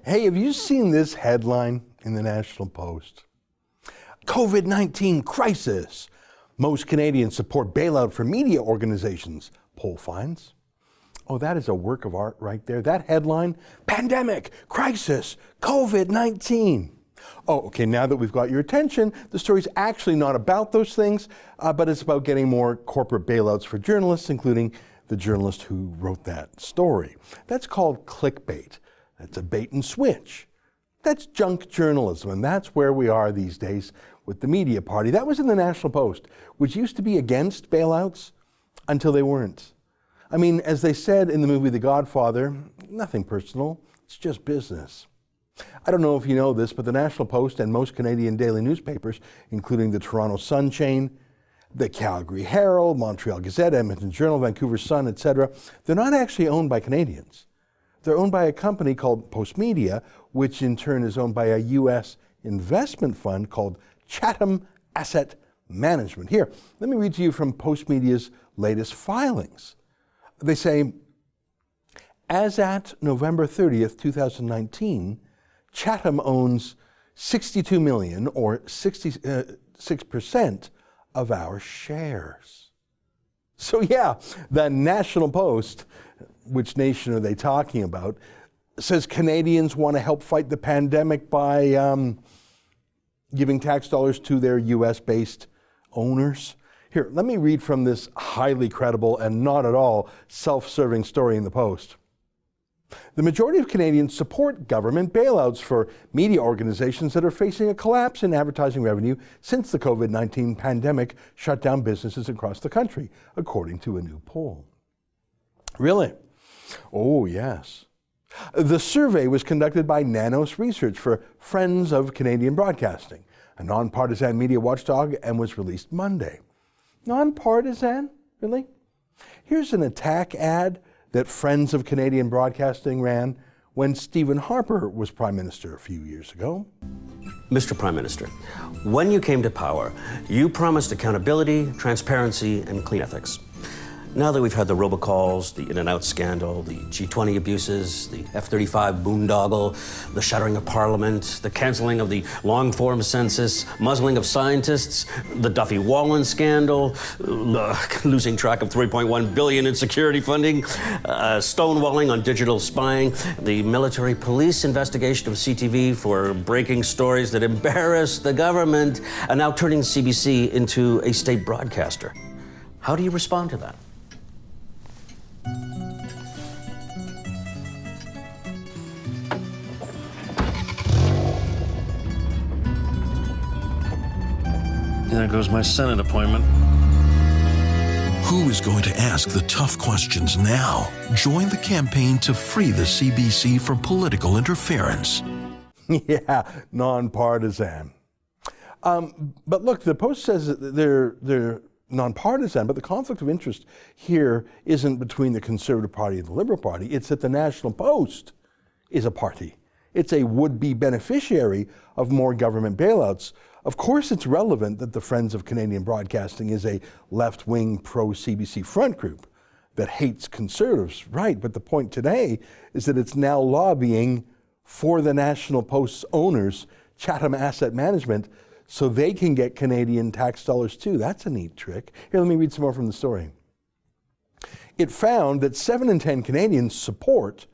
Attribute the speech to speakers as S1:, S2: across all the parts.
S1: Hey, have you seen this headline in the National Post? COVID-19 crisis. Most Canadians support bailout for media organizations, poll finds. Oh, that is a work of art right there. That headline, pandemic, crisis, COVID-19. Oh, okay, now that we've got your attention, the story's actually not about those things, but it's about getting more corporate bailouts for journalists, including the journalist who wrote that story. That's called clickbait. That's a bait and switch. That's junk journalism, and that's where we are these days with the media party. That was in the National Post, which used to be against bailouts until they weren't. I mean, as they said in the movie The Godfather, nothing personal, it's just business. I don't know if you know this, but the National Post and most Canadian daily newspapers, including the Toronto Sun chain, the Calgary Herald, Montreal Gazette, Edmonton Journal, Vancouver Sun, etc., they're not actually owned by Canadians. They're owned by a company called Post Media, which in turn is owned by a U.S. investment fund called Chatham Asset Management. Here, let me read to you from Post Media's latest filings. They say, as at November 30th, 2019, Chatham owns 62 million or 66% of our shares. So yeah, the National Post, which nation are they talking about, says Canadians want to help fight the pandemic by giving tax dollars to their US-based owners. Here, let me read from this highly credible and not at all self-serving story in the Post. The majority of Canadians support government bailouts for media organizations that are facing a collapse in advertising revenue since the COVID-19 pandemic shut down businesses across the country, according to a new poll. Really? Oh, yes. The survey was conducted by Nanos Research for Friends of Canadian Broadcasting, a nonpartisan media watchdog, and was released Monday. Nonpartisan? Really? Here's an attack ad that Friends of Canadian Broadcasting ran when Stephen Harper was Prime Minister a few years ago.
S2: Mr. Prime Minister, when you came to power, you promised accountability, transparency, and clean ethics. Now that we've had the robocalls, the In-N-Out scandal, the G20 abuses, the F-35 boondoggle, the shattering of Parliament, the cancelling of the long-form census, muzzling of scientists, the Duffy-Wallen scandal, losing track of $3.1 billion in security funding, stonewalling on digital spying, the military police investigation of CTV for breaking stories that embarrass the government, and now turning CBC into a state broadcaster. How do you respond to that?
S3: There goes my Senate appointment.
S4: Who is going to ask the tough questions now? Join the campaign to free the CBC from political interference.
S1: Yeah, nonpartisan. But look, the Post says that they're nonpartisan, but the conflict of interest here isn't between the Conservative Party and the Liberal Party. It's that the National Post is a party. It's a would-be beneficiary of more government bailouts. Of course, it's relevant that the Friends of Canadian Broadcasting is a left-wing pro-CBC front group that hates Conservatives, right? But the point today is that it's now lobbying for the National Post's owners, Chatham Asset Management, so they can get Canadian tax dollars too. That's a neat trick. Here, let me read some more from the story. It found that 7 in 10 Canadians support,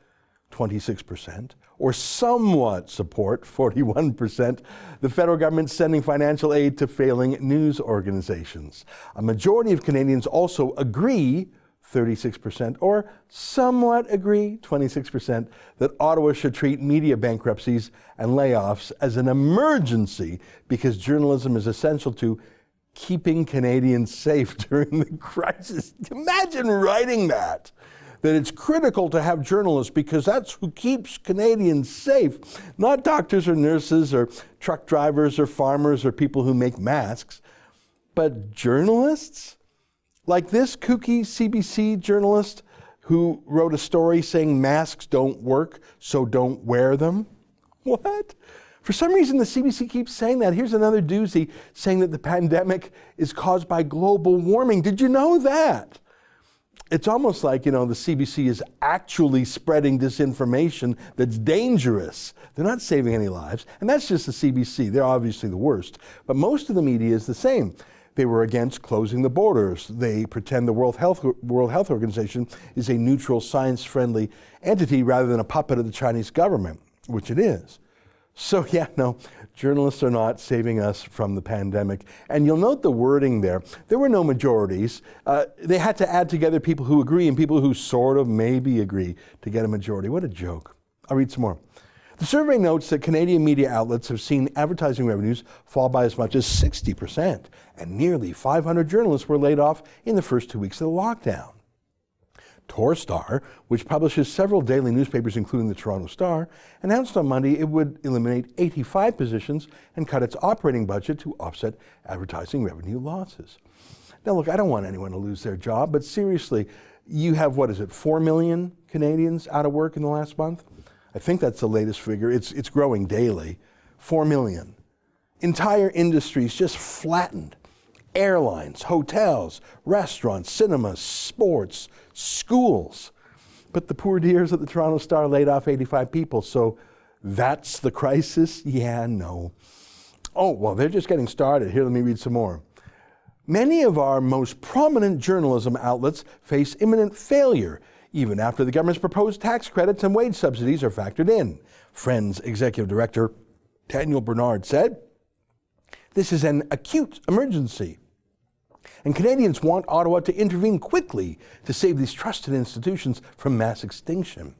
S1: 26%, or somewhat support, 41%, the federal government sending financial aid to failing news organizations. A majority of Canadians also agree, 36%, or somewhat agree, 26%, that Ottawa should treat media bankruptcies and layoffs as an emergency because journalism is essential to keeping Canadians safe during the crisis. Imagine writing that it's critical to have journalists because that's who keeps Canadians safe, not doctors or nurses or truck drivers or farmers or people who make masks, but journalists? Like this kooky CBC journalist who wrote a story saying masks don't work, so don't wear them. What? For some reason, the CBC keeps saying that. Here's another doozy saying that the pandemic is caused by global warming. Did you know that? It's almost like, the CBC is actually spreading disinformation that's dangerous. They're not saving any lives. And that's just the CBC. They're obviously the worst. But most of the media is the same. They were against closing the borders. They pretend the World Health Organization is a neutral, science-friendly entity rather than a puppet of the Chinese government, which it is. So yeah, no, journalists are not saving us from the pandemic. And you'll note the wording there. There were no majorities. They had to add together people who agree and people who sort of maybe agree to get a majority. What a joke. I'll read some more. The survey notes that Canadian media outlets have seen advertising revenues fall by as much as 60%, and nearly 500 journalists were laid off in the first 2 weeks of the lockdown. Torstar, which publishes several daily newspapers including the Toronto Star, announced on Monday it would eliminate 85 positions and cut its operating budget to offset advertising revenue losses. Now look, I don't want anyone to lose their job, but seriously, you have, 4 million Canadians out of work in the last month? I think that's the latest figure. It's growing daily. 4 million. Entire industries just flattened. Airlines, hotels, restaurants, cinemas, sports, schools. But the poor dears at the Toronto Star laid off 85 people, so that's the crisis? Yeah, no. Oh, well, they're just getting started. Here, let me read some more. Many of our most prominent journalism outlets face imminent failure, even after the government's proposed tax credits and wage subsidies are factored in. Friends Executive Director Daniel Bernard said, "This is an acute emergency, and Canadians want Ottawa to intervene quickly to save these trusted institutions from mass extinction.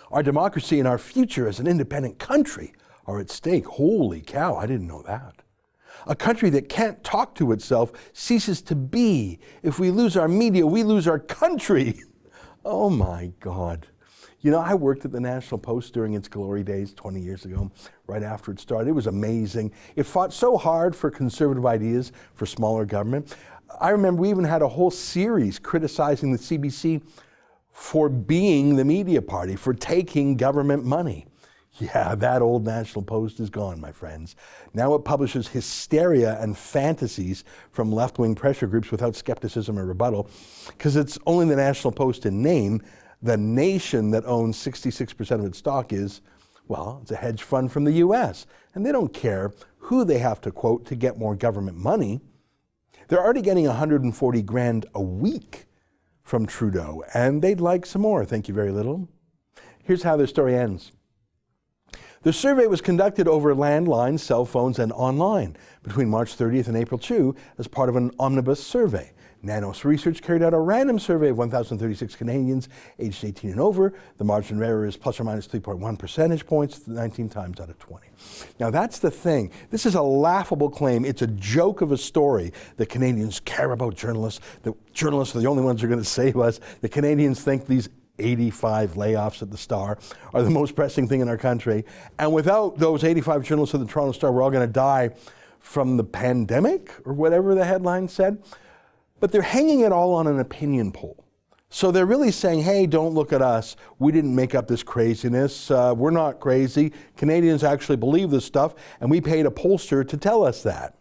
S1: Our democracy and our future as an independent country are at stake." Holy cow, I didn't know that. A country that can't talk to itself ceases to be. If we lose our media, we lose our country. Oh my God. I worked at the National Post during its glory days 20 years ago, right after it started. It was amazing. It fought so hard for conservative ideas, for smaller government. I remember we even had a whole series criticizing the CBC for being the media party, for taking government money. Yeah, that old National Post is gone, my friends. Now it publishes hysteria and fantasies from left-wing pressure groups without skepticism or rebuttal, because it's only the National Post in name. The nation that owns 66% of its stock is, it's a hedge fund from the US. And they don't care who they have to quote to get more government money. They're already getting $140,000 a week from Trudeau, and they'd like some more. Thank you very little. Here's how their story ends. The survey was conducted over landlines, cell phones, and online between March 30th and April 2 as part of an omnibus survey. Nanos Research carried out a random survey of 1,036 Canadians aged 18 and over. The margin of error is plus or minus 3.1 percentage points, 19 times out of 20. Now that's the thing. This is a laughable claim. It's a joke of a story that Canadians care about journalists, that journalists are the only ones who are going to save us, that Canadians think these 85 layoffs at the Star are the most pressing thing in our country. And without those 85 journalists at the Toronto Star, we're all going to die from the pandemic, or whatever the headline said. But they're hanging it all on an opinion poll. So they're really saying, hey, don't look at us. We didn't make up this craziness. We're not crazy. Canadians actually believe this stuff, and we paid a pollster to tell us that.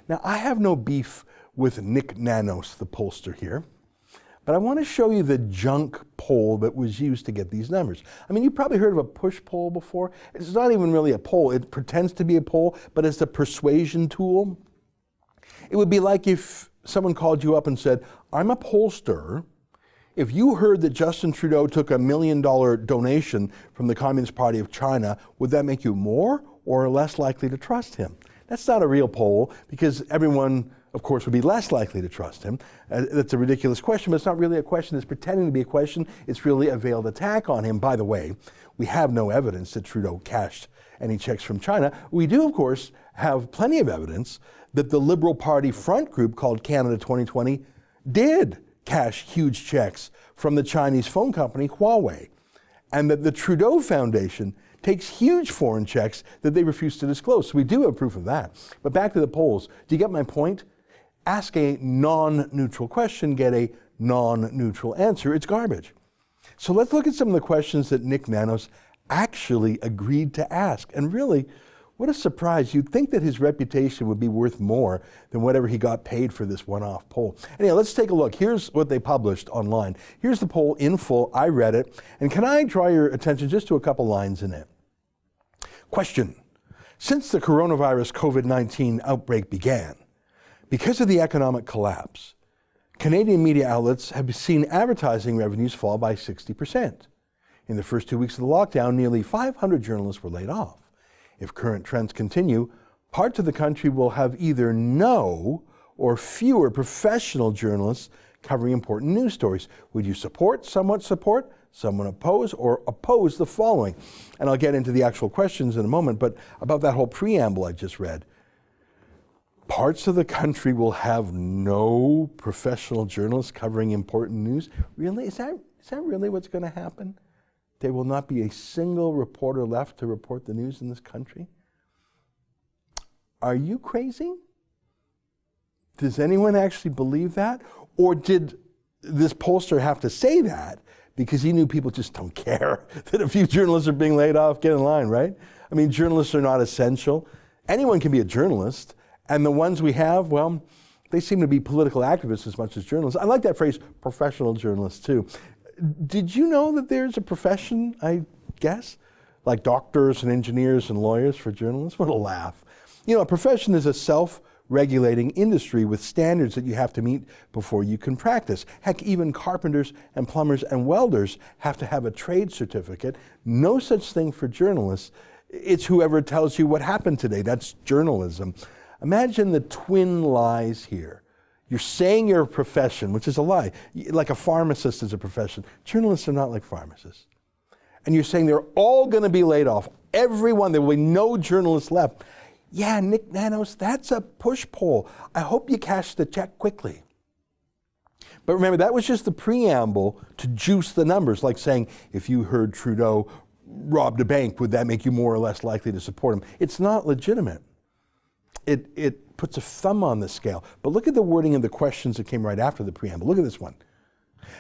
S1: Now, I have no beef with Nick Nanos, the pollster here. But I want to show you the junk poll that was used to get these numbers. I mean, you've probably heard of a push poll before. It's not even really a poll. It pretends to be a poll, but it's a persuasion tool. It would be like if someone called you up and said, I'm a pollster. If you heard that Justin Trudeau took $1 million donation from the Communist Party of China, would that make you more or less likely to trust him? That's not a real poll, because everyone, of course, would be less likely to trust him. That's a ridiculous question, but it's not really a question. It's pretending to be a question. It's really a veiled attack on him. By the way, we have no evidence that Trudeau cashed any checks from China. We do, of course, have plenty of evidence that the Liberal Party front group called Canada 2020 did cash huge checks from the Chinese phone company Huawei, and that the Trudeau Foundation takes huge foreign checks that they refuse to disclose. So we do have proof of that. But back to the polls. Do you get my point? Ask a non-neutral question, get a non-neutral answer. It's garbage. So let's look at some of the questions that Nick Nanos actually agreed to ask. And really, What a surprise. You'd think that his reputation would be worth more than whatever he got paid for this one-off poll. Anyhow, let's take a look. Here's what they published online. Here's the poll in full. I read it. And can I draw your attention just to a couple lines in it? Question. Since the coronavirus COVID-19 outbreak began, because of the economic collapse, Canadian media outlets have seen advertising revenues fall by 60%. In the first 2 weeks of the lockdown, nearly 500 journalists were laid off. If current trends continue, parts of the country will have either no or fewer professional journalists covering important news stories. Would you support, someone oppose, or oppose the following? And I'll get into the actual questions in a moment, but about that whole preamble I just read. Parts of the country will have no professional journalists covering important news? Really? Is that really what's going to happen? There will not be a single reporter left to report the news in this country? Are you crazy? Does anyone actually believe that? Or did this pollster have to say that because he knew people just don't care that a few journalists are being laid off? Get in line, right? I mean, journalists are not essential. Anyone can be a journalist, and the ones we have, well, they seem to be political activists as much as journalists. I like that phrase, professional journalists, too. Did you know that there's a profession, I guess, like doctors and engineers and lawyers for journalists? What a laugh. You know, a profession is a self-regulating industry with standards that you have to meet before you can practice. Heck, even carpenters and plumbers and welders have to have a trade certificate. No such thing for journalists. It's whoever tells you what happened today. That's journalism. Imagine the twin lies here. You're saying you're a profession, which is a lie. Like a pharmacist is a profession. Journalists are not like pharmacists. And you're saying they're all going to be laid off. Everyone, there will be no journalists left. Yeah, Nick Nanos, that's a push poll. I hope you cash the check quickly. But remember, that was just the preamble to juice the numbers, like saying, if you heard Trudeau robbed a bank, would that make you more or less likely to support him? It's not legitimate. It puts a thumb on the scale. But look at the wording of the questions that came right after the preamble. Look at this one.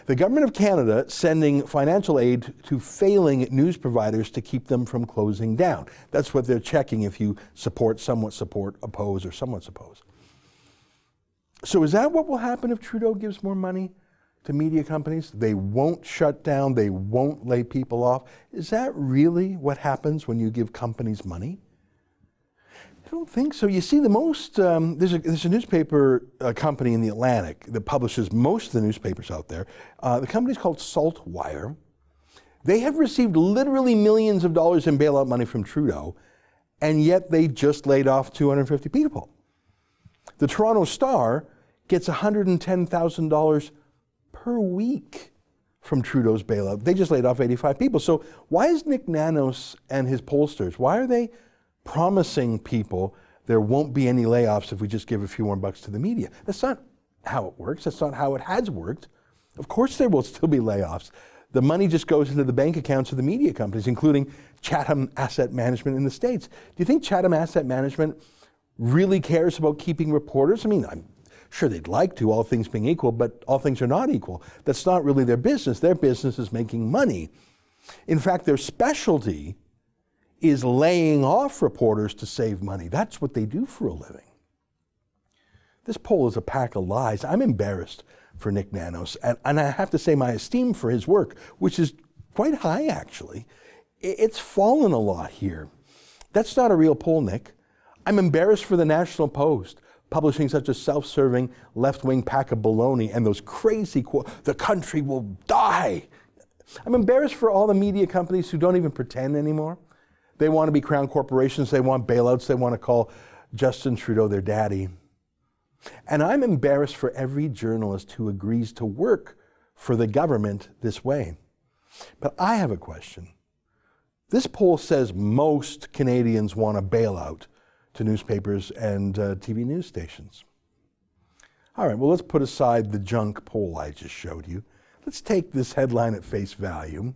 S1: The Government of Canada sending financial aid to failing news providers to keep them from closing down. That's what they're checking if you support, somewhat support, oppose, or somewhat oppose. So is that what will happen if Trudeau gives more money to media companies? They won't shut down, they won't lay people off. Is that really what happens when you give companies money? I don't think so. You see, there's a newspaper company in the Atlantic that publishes most of the newspapers out there. The company's called Saltwire. They have received literally millions of dollars in bailout money from Trudeau, and yet they just laid off 250 people. The Toronto Star gets $110,000 per week from Trudeau's bailout. They just laid off 85 people. So why is Nick Nanos and his pollsters, why are they promising people there won't be any layoffs if we just give a few more bucks to the media? That's not how it works. That's not how it has worked. Of course there will still be layoffs. The money just goes into the bank accounts of the media companies, including Chatham Asset Management in the States. Do you think Chatham Asset Management really cares about keeping reporters? I mean, I'm sure they'd like to, all things being equal, but all things are not equal. That's not really their business. Their business is making money. In fact, their specialty is laying off reporters to save money. That's what they do for a living. This poll is a pack of lies. I'm embarrassed for Nick Nanos, and I have to say my esteem for his work, which is quite high actually, it's fallen a lot here. That's not a real poll, Nick. I'm embarrassed for the National Post publishing such a self-serving left-wing pack of baloney and those crazy quotes, the country will die. I'm embarrassed for all the media companies who don't even pretend anymore. They want to be crown corporations, they want bailouts, they want to call Justin Trudeau their daddy. And I'm embarrassed for every journalist who agrees to work for the government this way. But I have a question. This poll says most Canadians want a bailout to newspapers and TV news stations. All right, well, let's put aside the junk poll I just showed you. Let's take this headline at face value.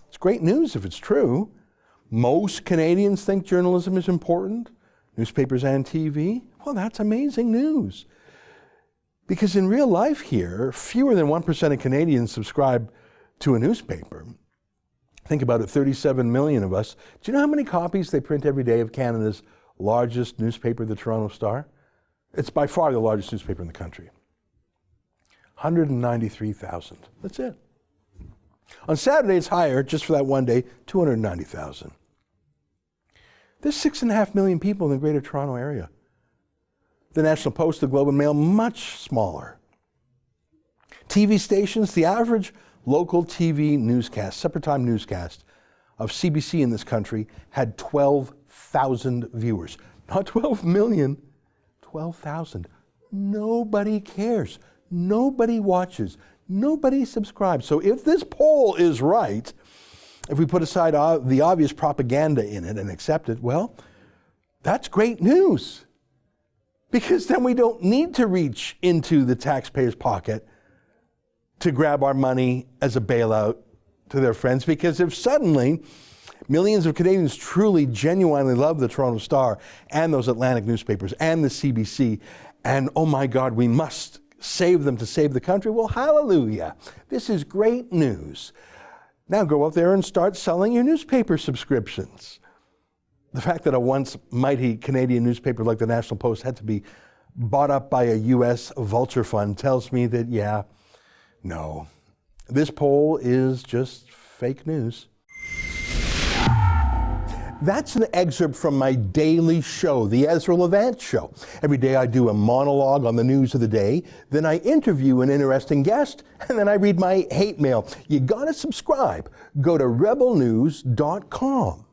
S1: It's great news if it's true. Most Canadians think journalism is important, newspapers and TV. Well, that's amazing news. Because in real life here, fewer than 1% of Canadians subscribe to a newspaper. Think about it, 37 million of us. Do you know how many copies they print every day of Canada's largest newspaper, the Toronto Star? It's by far the largest newspaper in the country. 193,000. That's it. On Saturday, it's higher, just for that one day, 290,000. There's 6.5 million people in the Greater Toronto Area. The National Post, the Globe and Mail, much smaller. TV stations, the average local TV newscast, separate time newscast of CBC in this country had 12,000 viewers. Not 12 million, 12,000. Nobody cares. Nobody watches. Nobody subscribes. So if this poll is right, if we put aside the obvious propaganda in it and accept it, well, that's great news. Because then we don't need to reach into the taxpayer's pocket to grab our money as a bailout to their friends. Because if suddenly millions of Canadians truly, genuinely love the Toronto Star and those Atlantic newspapers and the CBC, and oh my God, we must save them to save the country, well, hallelujah. This is great news. Now go out there and start selling your newspaper subscriptions. The fact that a once mighty Canadian newspaper like the National Post had to be bought up by a U.S. vulture fund tells me that, yeah, no, this poll is just fake news. That's an excerpt from my daily show, the Ezra Levant Show. Every day I do a monologue on the news of the day, then I interview an interesting guest, and then I read my hate mail. You gotta subscribe. Go to rebelnews.com.